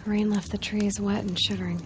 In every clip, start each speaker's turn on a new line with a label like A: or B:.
A: Rain left the trees wet and shivering.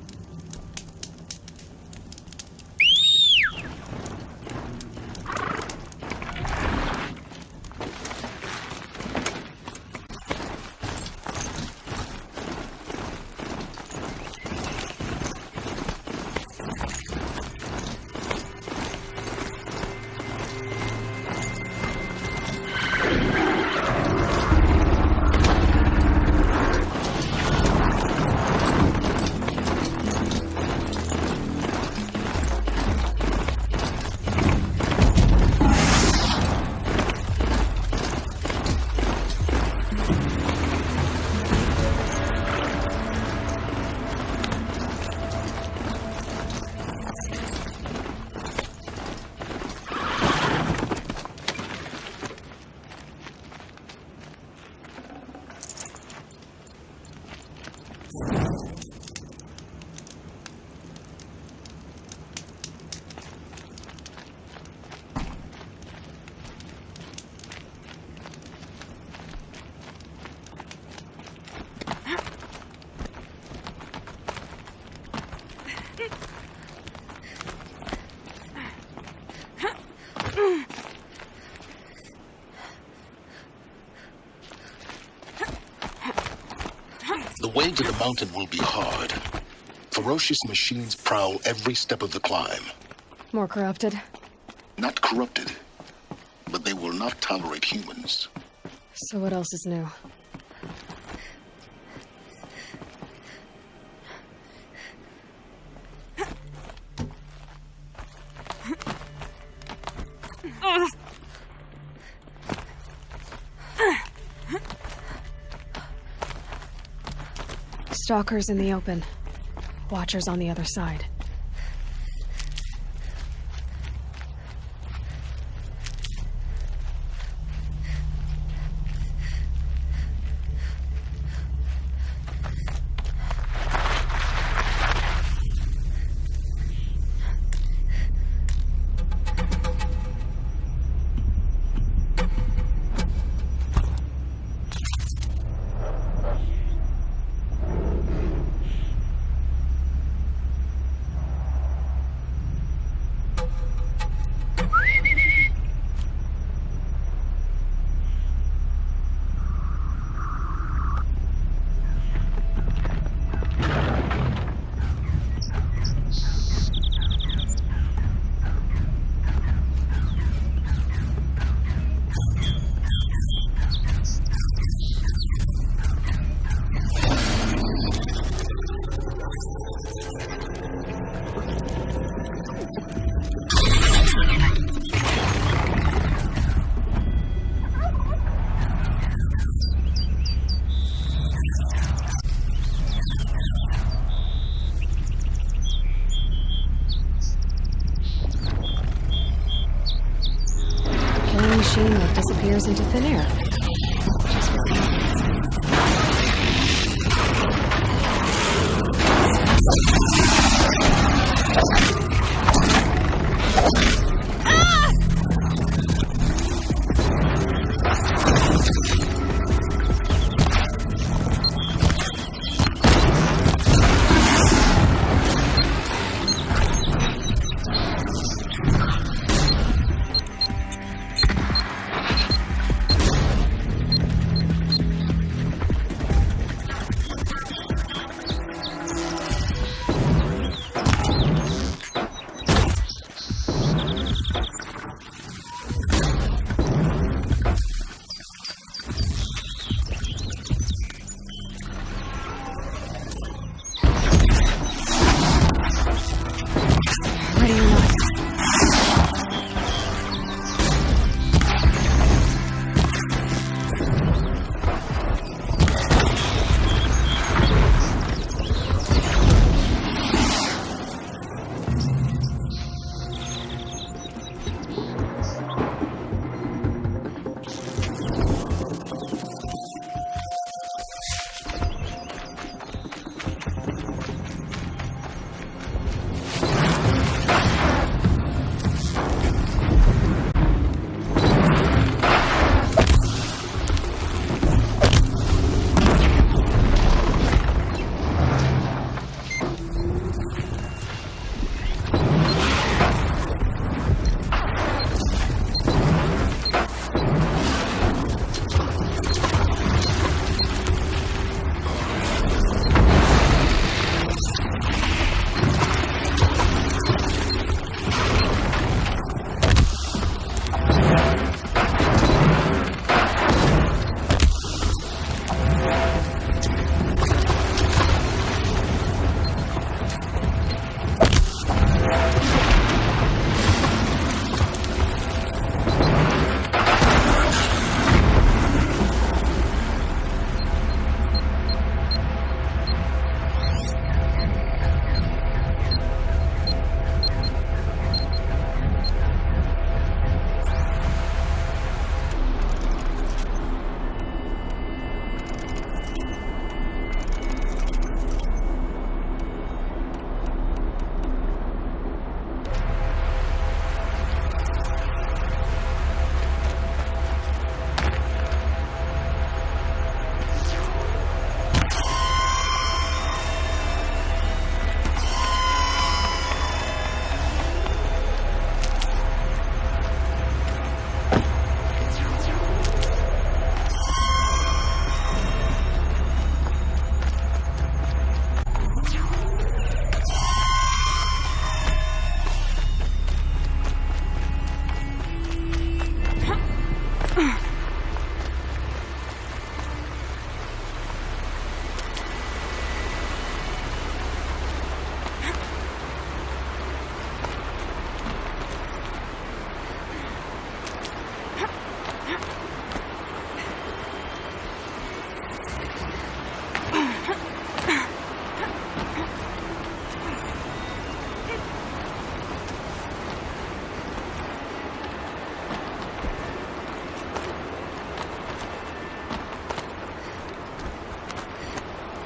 B: The way to the mountain will be hard. Ferocious machines prowl every step of the climb.
A: More corrupted?
B: Not corrupted, but they will not tolerate humans.
A: So what else is new? Stalkers in the open. Watchers on the other side. Machine that disappears into thin air.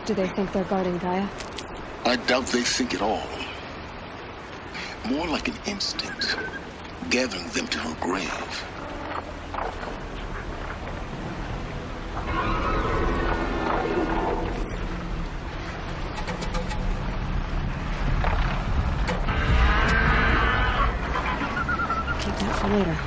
A: Do they think they're guarding Gaia?
B: I doubt they think at all. More like an instinct, gathering them to her grave.
A: Keep that for later.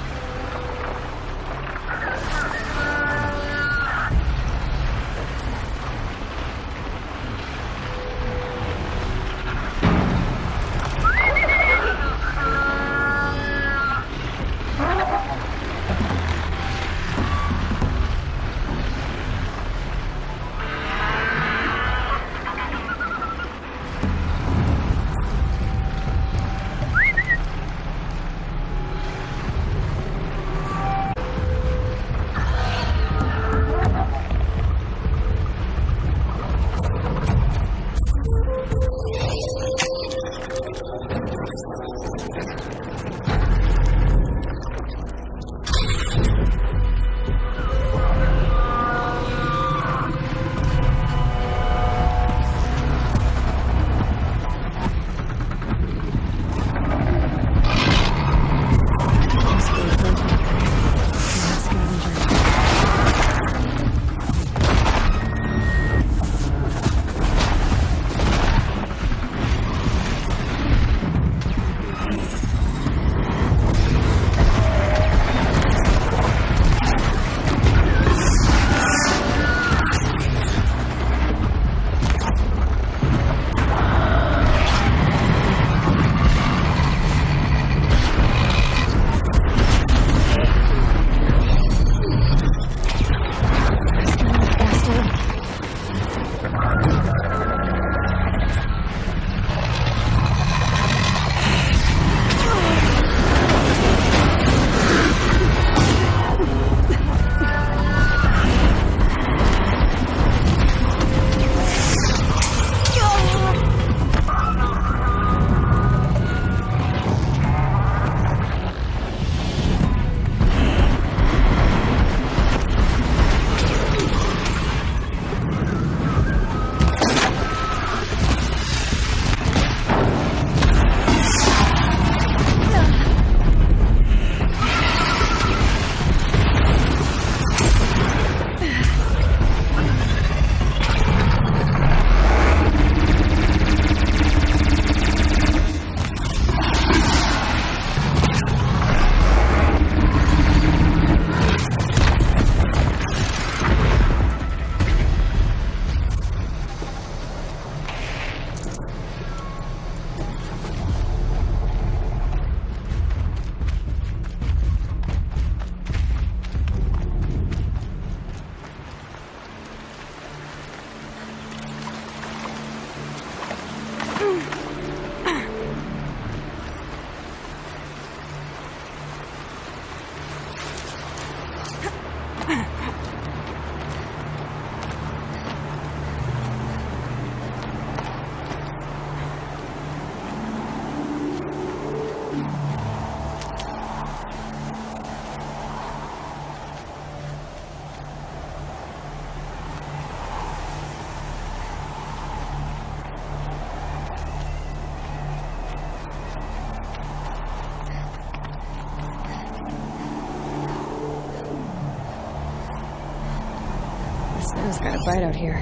A: Snow's got a bite out here.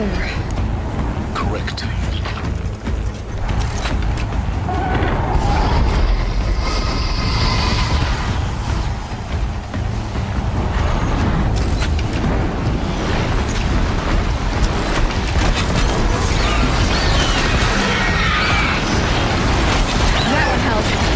A: clear.
B: Correct.
A: That would help.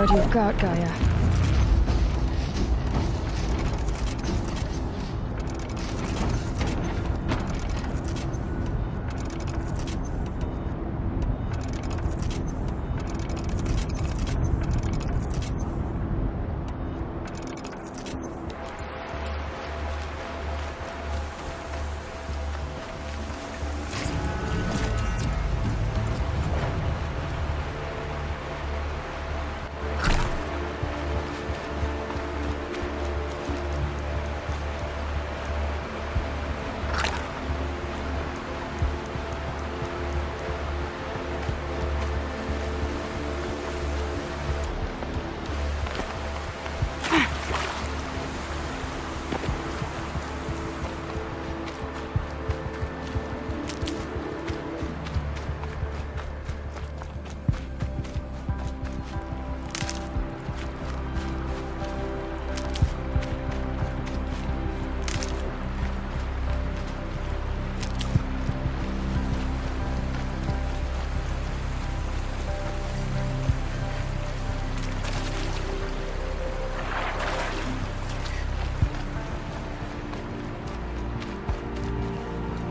A: guard you've got, Gaia.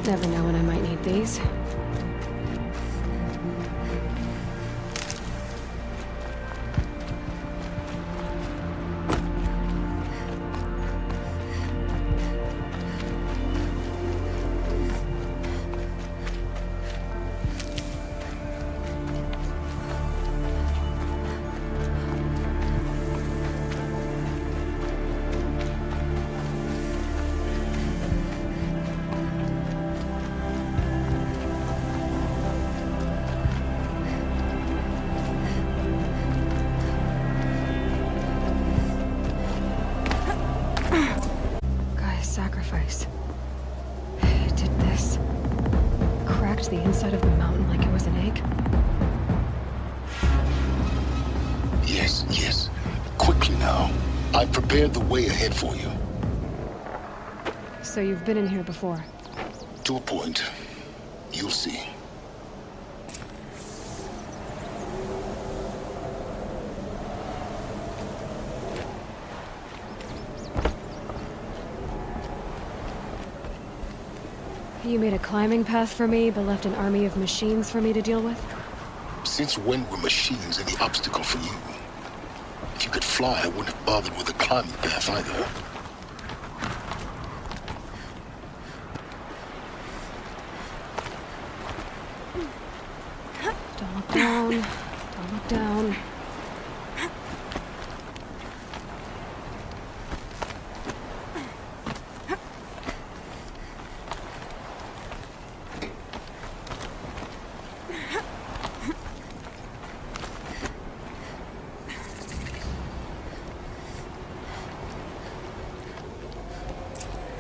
A: Never know when I might need these. Sacrifice. It did this. Cracked the inside of the mountain like it was an egg.
B: Yes, yes. Quickly now. I've prepared the way ahead for you.
A: So you've been in here before?
B: To a point. You'll see.
A: You made a climbing path for me, but left an army of machines for me to deal with?
B: Since when were machines any obstacle for you? If you could fly, I wouldn't have bothered with a climbing path either.
A: Don't look down. Don't look down.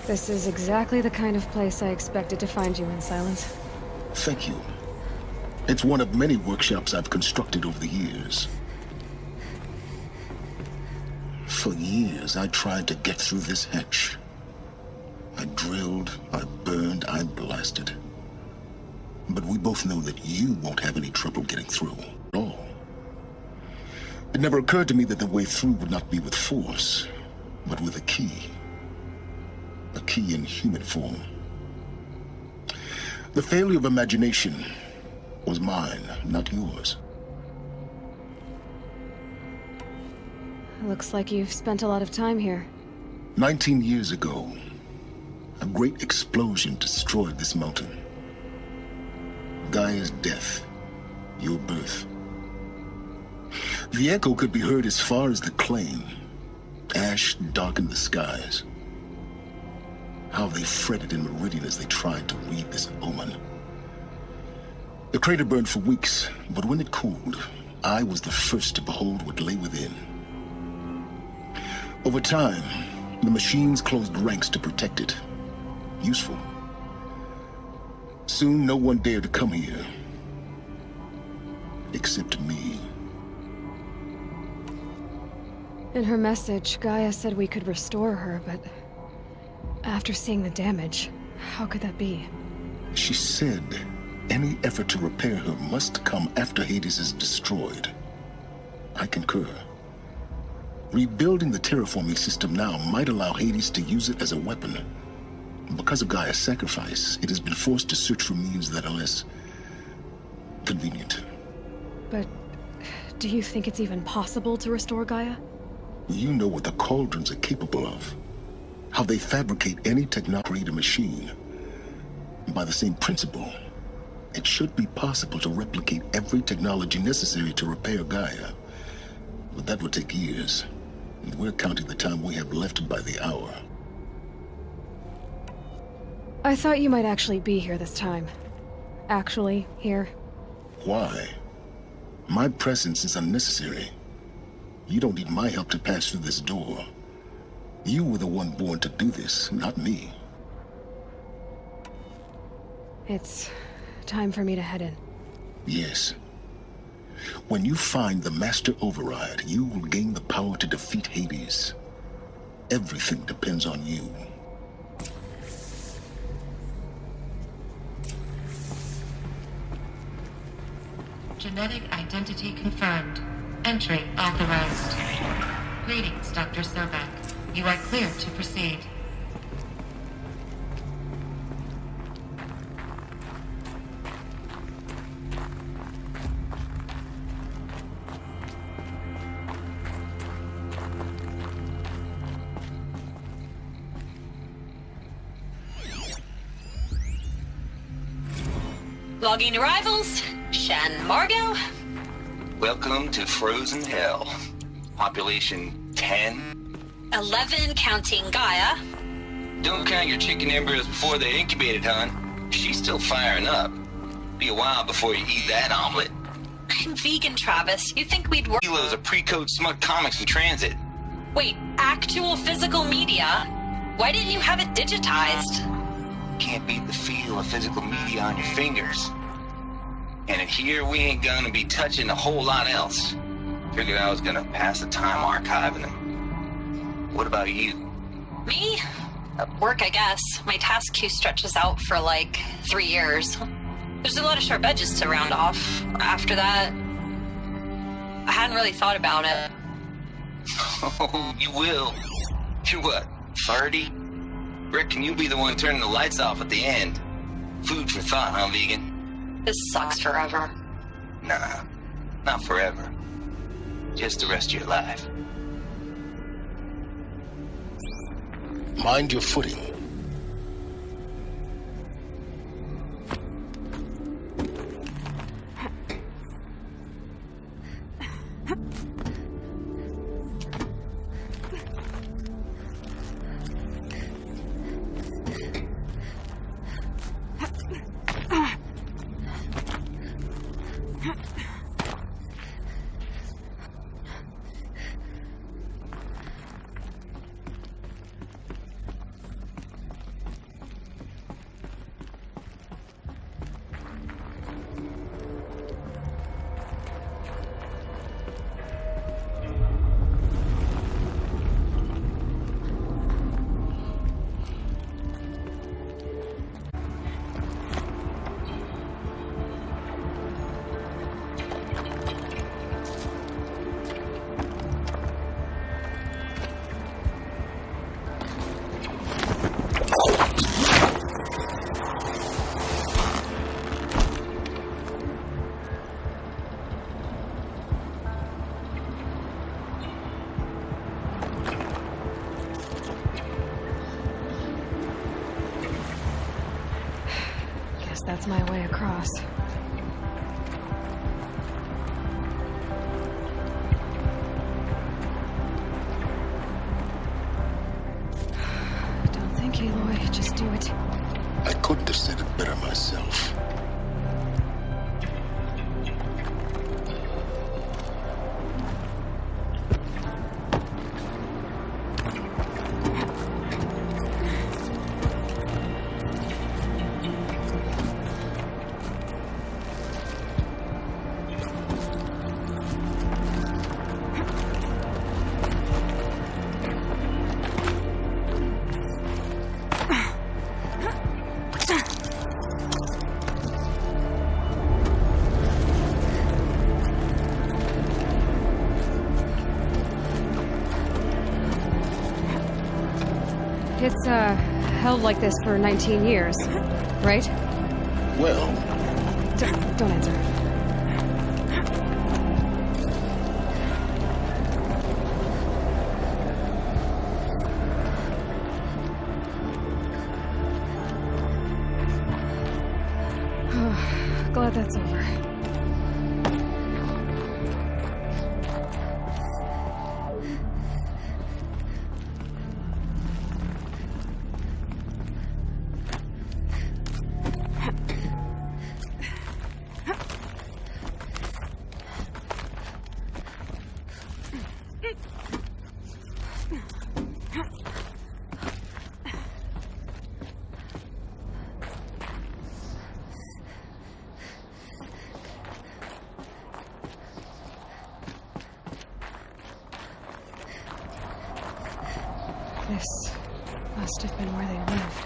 A: This is exactly the kind of place I expected to find you in, Silence.
B: Thank you. It's one of many workshops I've constructed over the years. For years, I tried to get through this hatch. I drilled, I burned, I blasted. But we both know that you won't have any trouble getting through at all. It never occurred to me that the way through would not be with force, but with a key. A key in human form. The failure of imagination was mine, not yours.
A: Looks like you've spent a lot of time here.
B: 19 years ago, a great explosion destroyed this mountain. Gaia's death, your birth. The echo could be heard as far as the claim. Ash darkened the skies. How they fretted in Meridian as they tried to read this omen. The crater burned for weeks, but when it cooled, I was the first to behold what lay within. Over time, the machines closed ranks to protect it. Useful. Soon, no one dared to come here. Except me.
A: In her message, Gaia said we could restore her, but after seeing the damage, how could that be?
B: She said any effort to repair her must come after Hades is destroyed. I concur. Rebuilding the terraforming system now might allow Hades to use it as a weapon. Because of Gaia's sacrifice, it has been forced to search for means that are less convenient.
A: But do you think it's even possible to restore Gaia?
B: You know what the Cauldrons are capable of. How they fabricate any techno-create a machine. By the same principle, it should be possible to replicate every technology necessary to repair Gaia. But that would take years. And we're counting the time we have left by the hour.
A: I thought you might actually be here this time. Actually, here.
B: Why? My presence is unnecessary. You don't need my help to pass through this door. You were the one born to do this, not me.
A: It's time for me to head in.
B: Yes. When you find the Master Override, you will gain the power to defeat Hades. Everything depends on you.
C: Genetic identity confirmed. Entry authorized. Greetings, Dr. Sobek. You are clear to proceed.
D: Logging arrivals. Shan Margot.
E: Welcome to Frozen Hell. Population 10.
D: 11 counting Gaia.
E: Don't count your chicken embryos before they're incubated, hon. She's still firing up. Be a while before you eat that omelet.
D: I'm vegan, Travis. You think we'd work?
E: Kilos of pre-code smut comics in transit.
D: Wait, actual physical media? Why didn't you have it digitized?
E: Can't beat the feel of physical media on your fingers. And in here, we ain't gonna be touching a whole lot else. Figured I was gonna pass the time archiving them. What about you?
D: Me? Work, I guess. My task queue stretches out for like 3 years. There's a lot of sharp edges to round off. After that, I hadn't really thought about it.
E: Oh, you will. You're what, 30? Reckon you'll be the one turning the lights off at the end. Food for thought, huh, vegan?
D: This sucks forever.
E: Nah, not forever. Just the rest of your life.
B: Mind your footing.
A: That's my way across. Don't think, Aloy. Just do it.
B: I couldn't have said it better myself.
A: It's, held like this for 19 years, right?
B: Well,
A: Don't answer. Glad that's over. This must have been where they lived.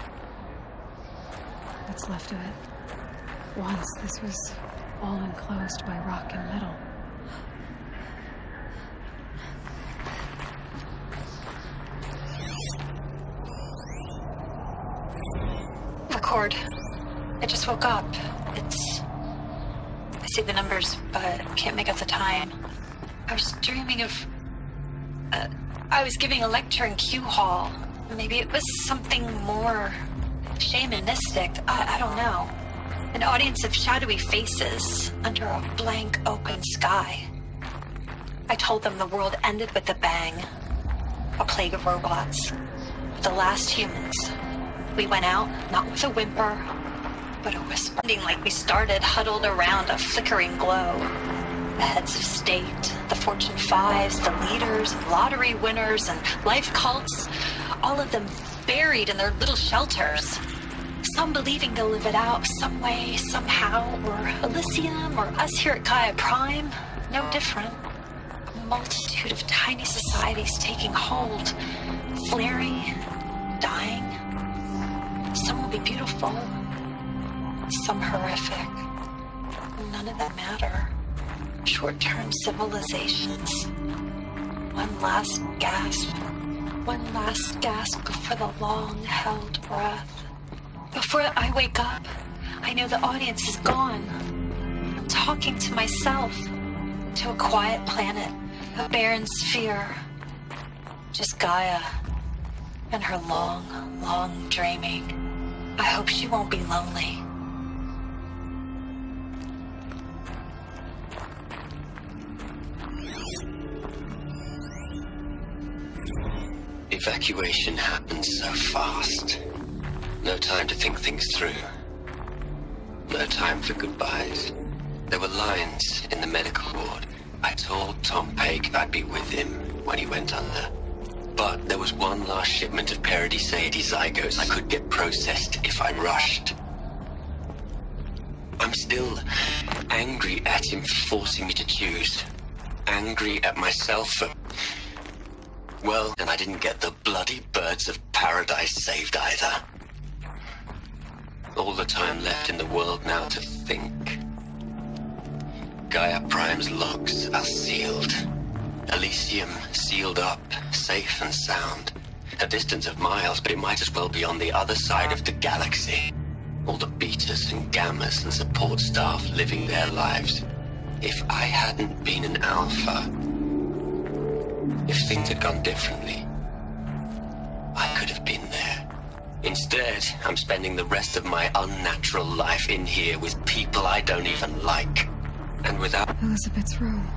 A: What's left of it. Once this was all enclosed by rock and metal.
D: Record. I just woke up. I see the numbers, but can't make out the time. I was dreaming of... I was giving a lecture in Q Hall. Maybe it was something more shamanistic. I don't know. An audience of shadowy faces under a blank open sky. I told them the world ended with a bang. A plague of robots. The last humans. We went out, not with a whimper, but a whisper. Like we started huddled around a flickering glow. The heads of state, the Fortune 5s, the leaders, lottery winners, and life cults, all of them buried in their little shelters. Some believing they'll live it out some way, somehow, or Elysium, or us here at Gaia Prime, no different. A multitude of tiny societies taking hold, flaring, dying. Some will be beautiful, some horrific. None of them matter. Short-term civilizations. One last gasp before the long-held breath. Before I wake up, I know the audience is gone. I'm talking to myself, to a quiet planet, a barren sphere. Just Gaia and her long, long dreaming. I hope she won't be lonely.
F: Evacuation happened so fast. No time to think things through. No time for goodbyes. There were lines in the medical ward. I told Tom Paik I'd be with him when he went under. But there was one last shipment of Peridiceidae zygotes I could get processed if I rushed. I'm still angry at him for forcing me to choose. Angry at myself for... Well, and I didn't get the bloody birds of paradise saved either. All the time left in the world now to think. Gaia Prime's logs are sealed. Elysium sealed up, safe and sound. A distance of miles, but it might as well be on the other side of the galaxy. All the betas and gammas and support staff living their lives. If I hadn't been an alpha, if things had gone differently, I could have been there. Instead, I'm spending the rest of my unnatural life in here with people I don't even like. And without...
A: Elizabeth's room.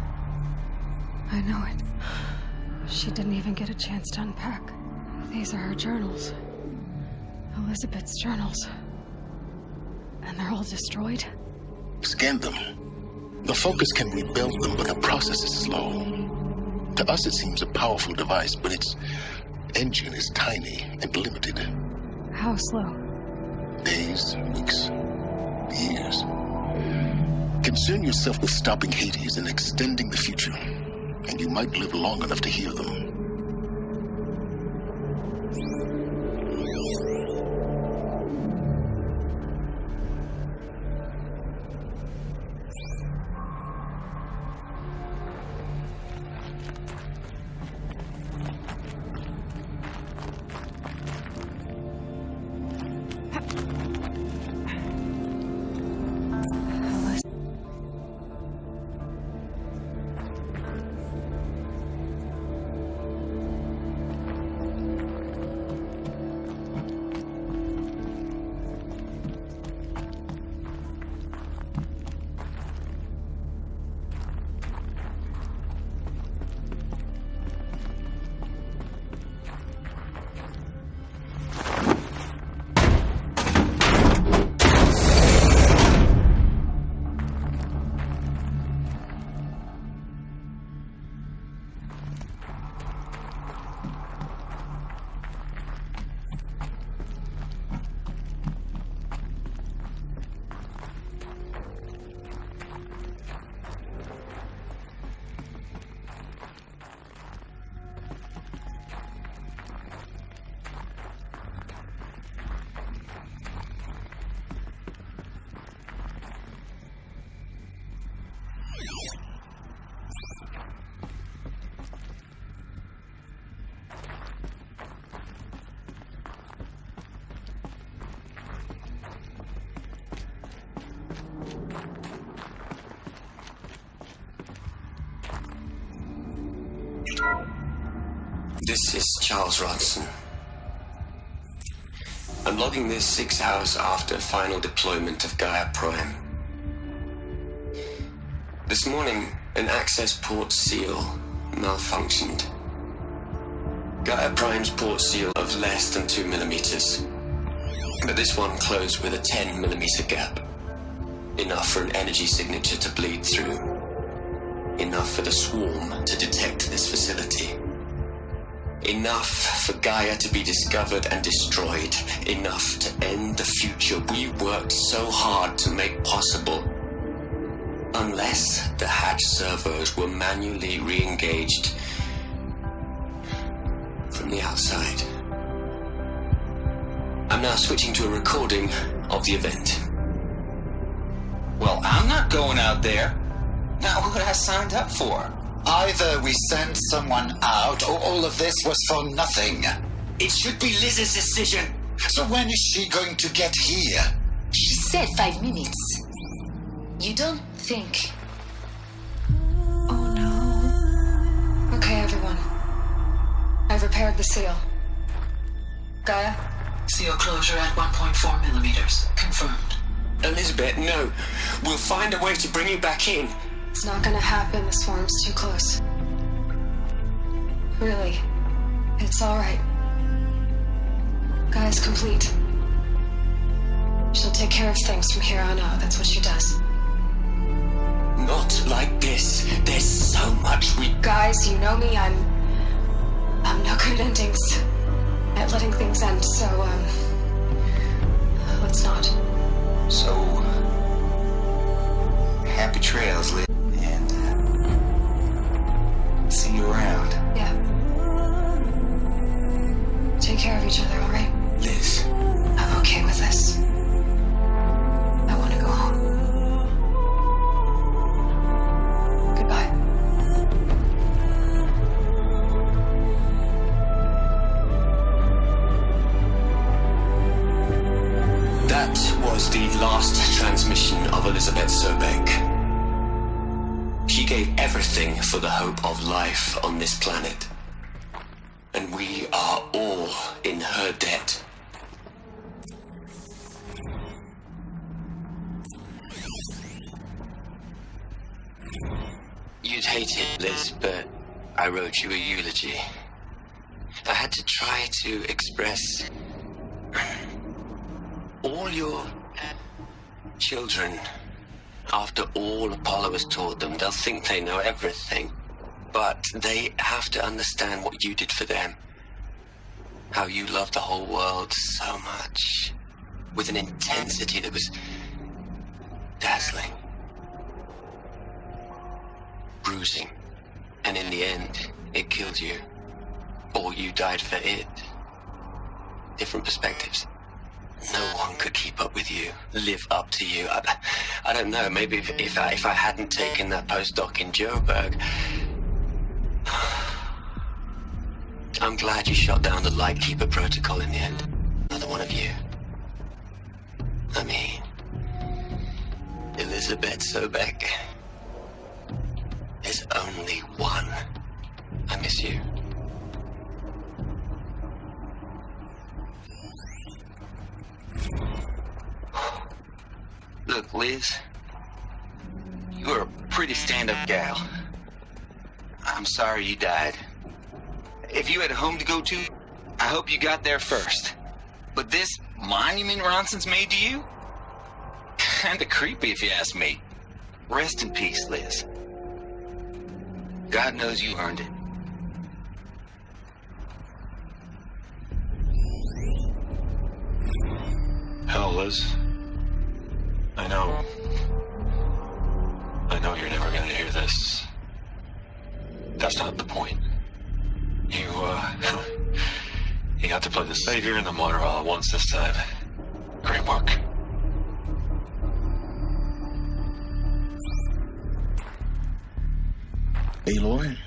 A: I know it. She didn't even get a chance to unpack. These are her journals. Elizabeth's journals. And they're all destroyed?
B: scan them. The Focus can rebuild them, but the process is slow. To us, it seems a powerful device, but its engine is tiny and limited.
A: How slow?
B: Days, weeks, years. Concern yourself with stopping Hades and extending the future, and you might live long enough to hear them.
F: This is Charles Ronson. I'm logging this 6 hours after final deployment of Gaia Prime. This morning, an access port seal malfunctioned. Gaia Prime's port seal of less than 2 millimeters. But this one closed with a 10 millimeter gap. Enough for an energy signature to bleed through. Enough for the swarm to detect this facility. Enough for Gaia to be discovered and destroyed. Enough to end the future we worked so hard to make possible. Unless the hatch servos were manually re-engaged from the outside. I'm now switching to a recording of the event.
E: Well, I'm not going out there. Not what I signed up for.
G: Either we send someone out, or all of this was for nothing.
F: It should be Liz's decision.
G: So when is she going to get here?
H: She said 5 minutes. You don't think...
A: Oh no. Okay, everyone. I've repaired the seal. Gaia?
I: Seal closure at 1.4 millimeters. Confirmed.
F: Elizabeth, no. We'll find a way to bring you back in.
A: It's not gonna happen. The swarm's too close. Really. It's alright. Gaia's complete. She'll take care of things from here on out. That's what she does.
F: Not like this. There's so much we...
A: Guys, you know me. I'm no good at endings. At letting things end, so, let's not.
E: So, happy trails, Liz. And, see you around.
A: Yeah. Take care of each other, alright?
E: Liz.
A: I'm okay with this. I want to go home. Goodbye.
F: That was the last transmission of Elizabeth Sobek. She gave everything for the hope of life on this planet. And we are all in her debt. You'd hate it, Liz, but I wrote you a eulogy. I had to try to express all your children. After all Apollo has taught them, they'll think they know everything. But they have to understand what you did for them. How you loved the whole world so much. With an intensity that was dazzling. Bruising. And in the end, it killed you. Or you died for it. Different perspectives. No one could keep up with you, live up to you. I don't know, maybe if I hadn't taken that postdoc in Joburg. I'm glad you shot down the Lightkeeper protocol in the end. Another one of you. I mean, Elizabeth Sobek. There's only one. I miss you.
E: Look, Liz. You were a pretty stand-up gal. I'm sorry you died. If you had a home to go to, I hope you got there first. But this monument Ronson's made to you? Kinda creepy if you ask me. Rest in peace, Liz. God knows you earned it.
J: Hell, Liz. I know you're never gonna hear this. That's not the point. You got to play the savior and the martyr all at once this time. Great work.
B: Aloy?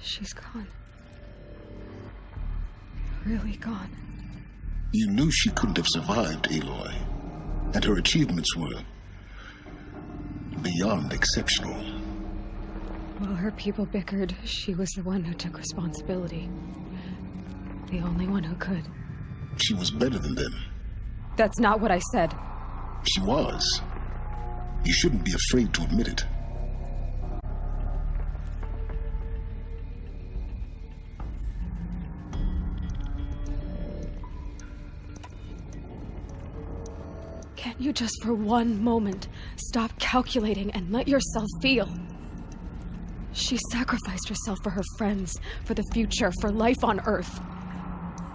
A: She's gone. Really gone.
B: You knew she couldn't have survived, Aloy. And her achievements were beyond exceptional.
A: While her people bickered, she was the one who took responsibility. The only one who could.
B: She was better than them.
A: That's not what I said.
B: She was. You shouldn't be afraid to admit it.
A: Can't you just for one moment stop calculating and let yourself feel? She sacrificed herself for her friends, for the future, for life on Earth.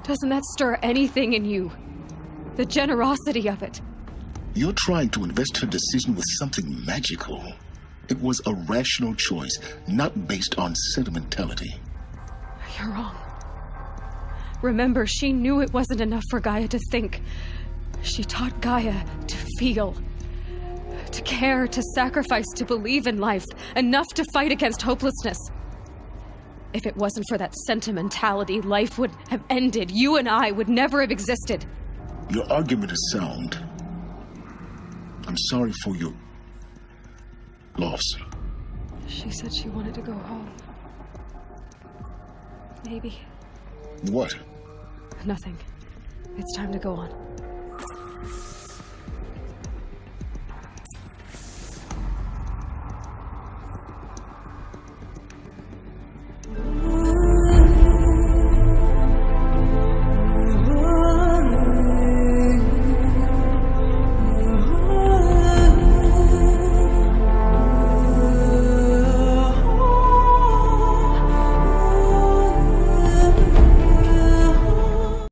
A: Doesn't that stir anything in you? The generosity of it.
B: You're trying to invest her decision with something magical. It was a rational choice, not based on sentimentality.
A: You're wrong. Remember, she knew it wasn't enough for Gaia to think. She taught Gaia to feel, to care, to sacrifice, to believe in life, enough to fight against hopelessness. If it wasn't for that sentimentality, life would have ended. You and I would never have existed.
B: Your argument is sound. I'm sorry for your loss.
A: She said she wanted to go home. Maybe.
B: What?
A: Nothing. It's time to go on.